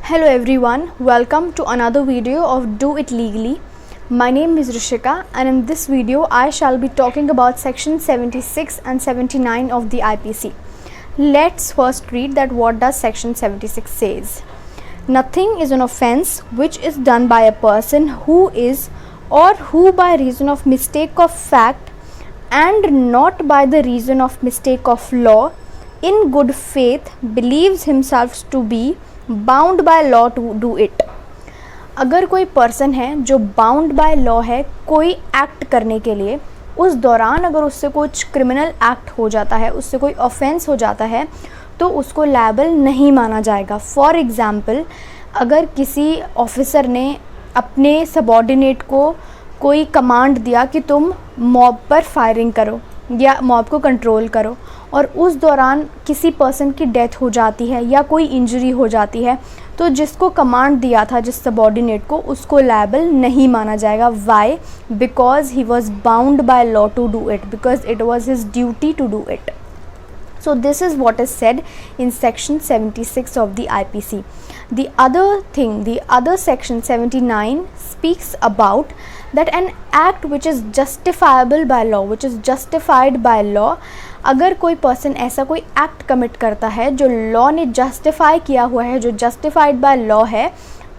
Hello everyone, welcome to another video of Do It Legally. My name is Rishika and in this video I shall be talking about section 76 and 79 of the IPC. Let's first read that what does section 76 says. Nothing is an offence which is done by a person who is or who by reason of mistake of fact and not by the reason of mistake of law in good faith believes himself to be bound by law to do it. अगर कोई person है जो bound by law है कोई act करने के लिए, उस दौरान अगर उससे कुछ क्रिमिनल एक्ट हो जाता है, उससे कोई ऑफेंस हो जाता है, तो उसको लायबल नहीं माना जाएगा. फॉर एग्ज़ाम्पल, अगर किसी ऑफिसर ने अपने सबॉर्डिनेट को कोई कमांड दिया कि तुम मॉब पर फायरिंग करो या मॉब को कंट्रोल करो, और उस दौरान किसी पर्सन की डेथ हो जाती है या कोई इंजरी हो जाती है, तो जिसको कमांड दिया था, जिस सबॉर्डिनेट को, उसको लायबल नहीं माना जाएगा. Why? Because he was bound by law to do it, because it was his duty to do it. So this is what is said in section 76 of the IPC. The other section 79 speaks about that an act which is justifiable by law, which is justified by law. अगर कोई person ऐसा कोई act commit करता है जो law ने justify किया हुआ है, जो जस्टिफाइड बाय लॉ है,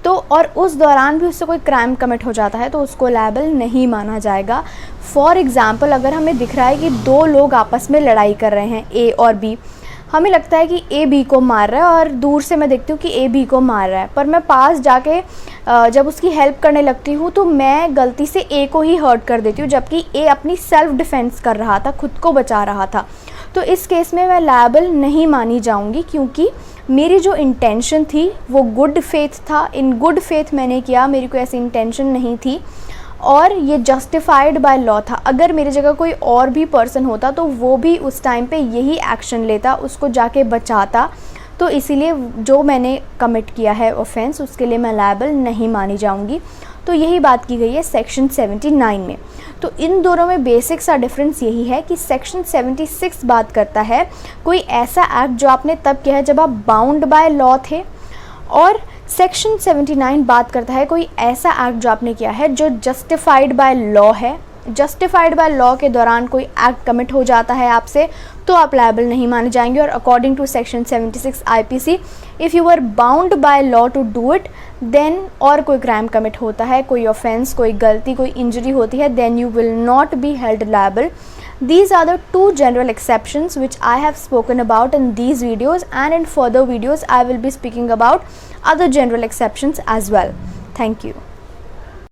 तो और उस दौरान भी उससे कोई क्राइम कमिट हो जाता है, तो उसको लायबल नहीं माना जाएगा. फॉर एग्ज़ाम्पल, अगर हमें दिख रहा है कि दो लोग आपस में लड़ाई कर रहे हैं, ए और बी, हमें लगता है कि ए बी को मार रहा है और दूर से मैं देखती हूँ कि ए बी को मार रहा है, पर मैं पास जाके जब उसकी हेल्प करने लगती हूँ तो मैं गलती से ए को ही हर्ट कर देती हूँ, जबकि ए अपनी सेल्फ डिफेंस कर रहा था, खुद को बचा रहा था. तो इस केस में मैं लायबल नहीं मानी जाऊँगी, क्योंकि मेरी जो इंटेंशन थी वो गुड फेथ था. इन गुड फेथ मैंने किया, मेरी कोई ऐसी इंटेंशन नहीं थी और ये जस्टिफाइड बाय लॉ था. अगर मेरी जगह कोई और भी पर्सन होता तो वो भी उस टाइम पे यही एक्शन लेता, उसको जाके बचाता. तो इसीलिए जो मैंने कमिट किया है ऑफेंस, उसके लिए मैं लायबल नहीं मानी जाऊंगी. तो यही बात की गई है सेक्शन 79 में. तो इन दोनों में बेसिक सा डिफरेंस यही है कि सेक्शन 76 बात करता है कोई ऐसा एक्ट जो आपने तब किया है जब आप बाउंड बाय लॉ थे, और सेक्शन 79 बात करता है कोई ऐसा एक्ट जो आपने किया है जो जस्टिफाइड बाय लॉ है. जस्टिफाइड बाय लॉ के दौरान कोई एक्ट कमिट हो जाता है आपसे, तो आप लायबल नहीं माने जाएंगे. और according to section 76 IPC, if you are bound by law to do it, then और कोई क्राइम कमिट होता है, कोई ऑफेंस, कोई गलती, कोई इंजरी होती है, then you will not be held liable. These are the two general exceptions which I have spoken about in these videos, and in further videos I will be speaking about other general exceptions as well. Thank you.